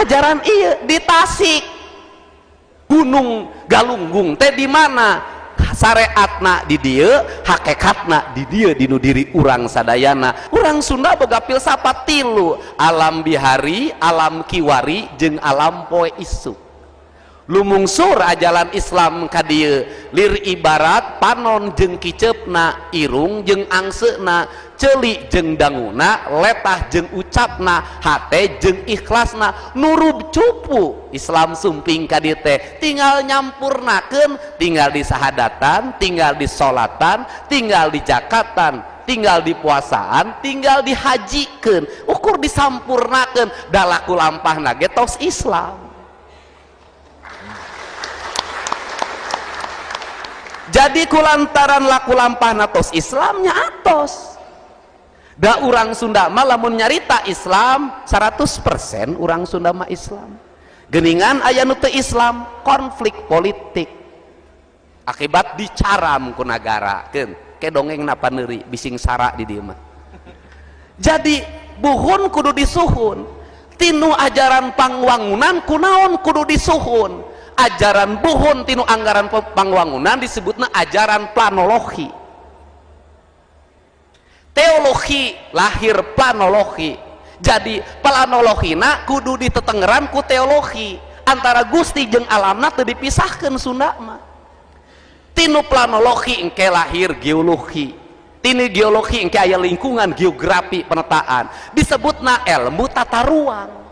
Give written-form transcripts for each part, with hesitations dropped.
ajaran iya di Tasik Gunung Galunggung teh di mana syariatna di dieu hakikatna di dieu dinu diri urang sadayana. Urang Sunda boga filsafat tilu, alam bihari, alam kiwari, jeung alam poe isu. Lumungsur ajalan Islam ka dieu lir ibarat panon jeung kiceupna, irung jeung angseuna, ceuli jeung danguna, letah jeung ucapna, hate jeung ikhlasna, nurub cupu Islam sumping ka dieu teh tinggal nyampurnakeun, tinggal di sahadatan, tinggal di solatan, tinggal di zakatan, tinggal di puasaan, tinggal dihajikeun, ukur disampurnakeun da laku lampahna ge tos Islam. Jadi kulantaran laku lampahna tos Islamnya atos da urang Sunda mah lamun nyarita Islam 100% urang Sunda mah Islam. Geningan aya nu teu Islam, konflik politik akibat dicaram ku nagara keun ke dongengna paneuri bising sara di dieu mah. Jadi buhun kudu disuhun tinu ajaran pangwangunan kunaon kudu disuhun. Ajaran buhun tinu anggaran pangwangunan disebutna ajaran planologi. Teologi lahir planologi. Jadi planologina kudu ditetengeran ku teologi. Antara Gusti jeung alamna teu dipisahkeun Sunda mah. Tinu planologi engke lahir geologi. Tinu geologi engke aya lingkungan geografi penetaan. Disebutna ilmu tata ruang.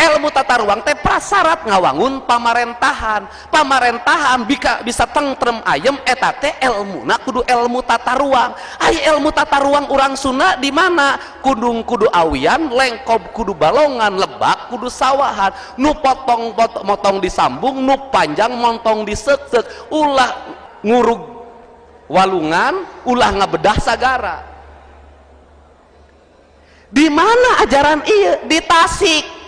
Ilmu tata ruang teh prasyarat ngawangun pamarentahan. Pamarentahan bisa tentrem ayem eta teh ilmuna kudu ilmu tata ruang. Aya ilmu tata ruang urang Sunda di mana? Kudung kudu awian, lengkob kudu balongan, lebak kudu sawahan, nu motong disambung, nu panjang montong diseuk-seuk, ulah ngurug walungan, ulah ngabedah sagara. Di mana ajaran ieu? Di Tasik.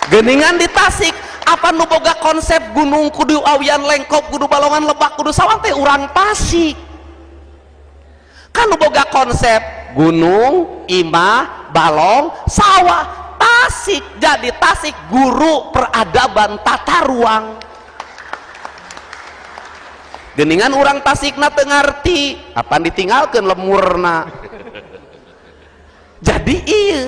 Geningan di Tasik apa nu boga konsep gunung kudu awian, lengkop kudu balongan, lebak kudu sawah teh urang Tasik. Kan nu boga konsep gunung, imah, balong, sawah, Tasik. Jadi Tasik guru peradaban tata ruang. Geningan urang Tasikna teu ngarti apa ditinggalkeun lemurna. Jadi ieu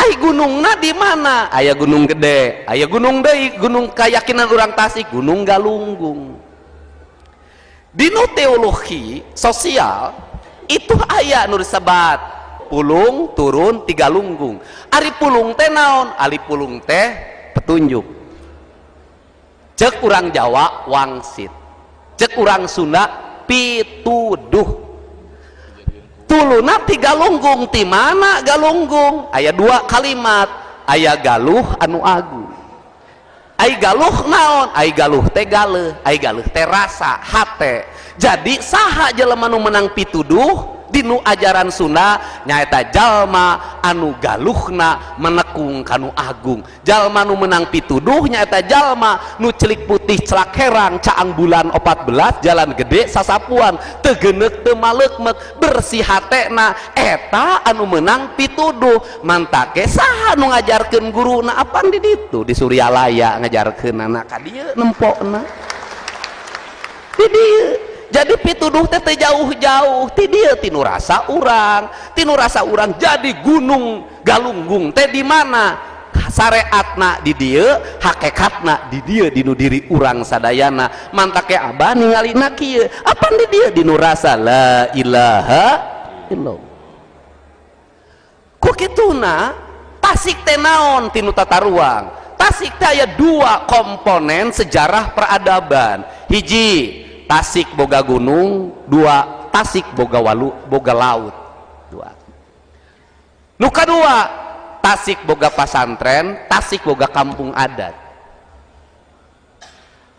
ai gunungna di mana? Aya gunung gede, aya gunung deui, gunung keyakinan urang Tasik, Gunung Galunggung. Dinu teologi sosial itu aya nu disebat pulung turun tiga lunggung. Ari pulung teh naon? Ari pulung teh petunjuk. Cek urang Jawa wangsit. Cek urang Sunda pituduh. Tuluna tiga lunggung, ti mana galunggung? Aya dua kalimat, aya galuh anu agung. Ai galuh naon? Ai galuh teh galeuh, ai galuh teh rasa, hate. Jadi saha jelema nu menang pituduh dinu ajaran Sunda nyaeta jalma anu galuhna menekung kanu agung. Jalma nu menang pituduh nyaeta jalma nu celik putih celak herang caang bulan 14 jalan gede sasapuan teu geuneuk teu maleukmek bersih hatena eta anu menang pituduh. Mantake saha nu ngajarkeun guruna apan di ditu di Suryalaya ngajarkeun anak ka dieu nempokna di dieu. Jadi pituduh teh jauh-jauh ti dieu tinu rasa urang jadi Gunung Galunggung teh di mana? Syariatna di dieu, hakikatna di dieu dinu diri urang sadayana. Mantake abah ningalina kieu apan di dieu dinu rasa la ilaha illallah. Ku kituna Tasik teh naon tinu tata ruang? Tasik teh aya dua komponen sejarah peradaban. Hiji Tasik boga gunung, dua Tasik boga boga laut, dua. Nu kadua Tasik boga pasantren, Tasik boga kampung adat.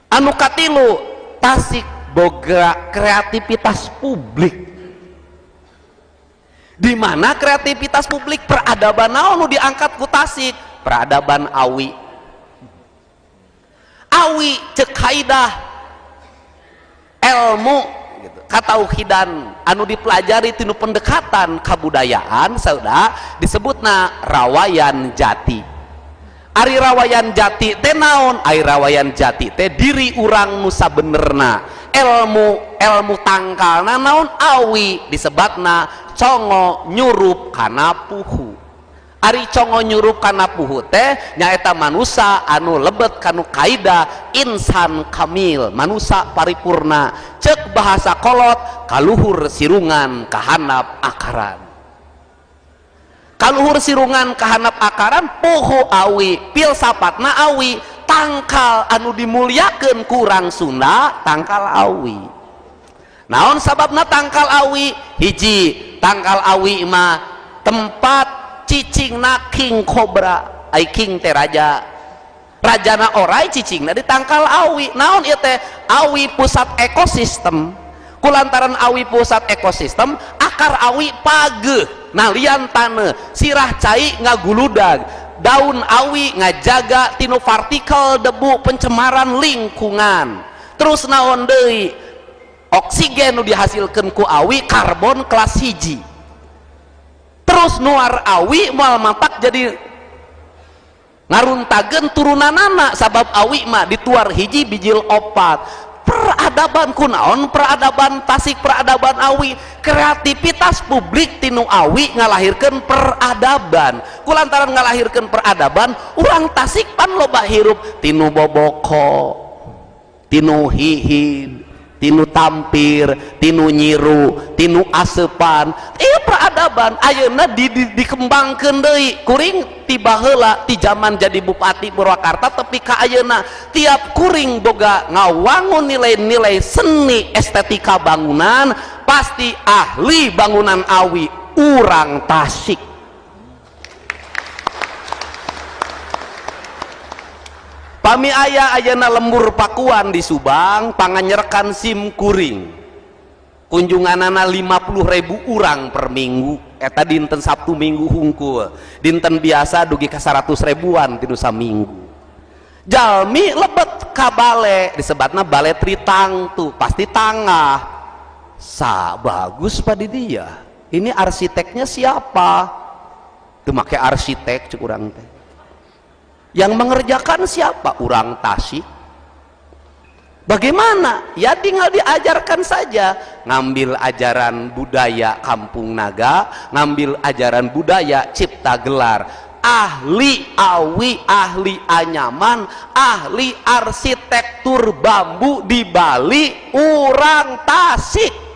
Anu katilu Tasik boga kreativitas publik. Di mana kreativitas publik peradaban naon nu diangkat ku Tasik? Peradaban Awi. Awi cek haidah ilmu gitu, katauhidan anu dipelajari tinu pendekatan kabudayaan sauda disebutna rawayan jati. Ari rawayan jati teh naon? Ari rawayan jati teh diri urang nu sabenerna, ilmu tangkalna naon? Awi, disebatna congo nyurup kana puhu. Ari congo nyurup kana puhu teh nyaeta manusia anu lebet kanu kaidah insan kamil, manusia paripurna, cek bahasa kolot kaluhur sirungan kahanap akaran. Kaluhur sirungan kahanap akaran puhu awi, filsafatna awi, tangkal anu dimuliakeun kurang Sunda tangkal awi. Naon sababna tangkal awi? Hiji, tangkal awi mah tempat cicingna king cobra, ai king teh raja, rajana orai cicingna di tangkal awi. Naon ieu teh? Awi pusat ekosistem. Kulantaran awi pusat ekosistem, akar awi pageuh nalian taneuh, sirah cai ngaguludag, daun awi ngajaga tinu partikel debu pencemaran lingkungan. Terus naon deui? Oksigen nu dihasilkeun ku awi karbon kelas hiji. Terus nuar awi moal matak jadi ngaruntageun turunanana, sabab awi mah dituar hiji bijil opat. Peradaban kunaon? Peradaban Tasik, peradaban awi. Kreativitas publik tinu awi ngalahirkeun peradaban. Kulantaran ngalahirkeun peradaban, urang Tasik pan loba hirup tinu boboko, tinu hihin, tinu tampir, tinu nyiru, tinu asepan. Ieu peradaban ayeuna dikembangkeun deui. Kuring tiba heula ti zaman jadi Bupati Purwakarta, tapi ka ayeuna tiap kuring boga ngawangun nilai-nilai seni estetika bangunan, pasti ahli bangunan awi urang Tasik. Pami aya ayeuna lembur pakuan di Subang, panganyerkan sim kuring. Kunjunganana 50.000 urang per minggu. Eta dinten Sabtu Minggu hungkul. Dinten biasa dugi ka 100 ribuan tinu saminggu. Jalmi lebet ka bale, disebatna bale Tritang tuh, pasti tangah. Sa bagus pada dia. Ini arsiteknya siapa? Tuh make arsitek cek urang teh. Yang mengerjakan siapa? Urang Tasik. Bagaimana? Ya tinggal diajarkan saja. Ngambil ajaran budaya Kampung Naga, ngambil ajaran budaya Cipta Gelar. Ahli awi, ahli anyaman, ahli arsitektur bambu di Bali, urang Tasik.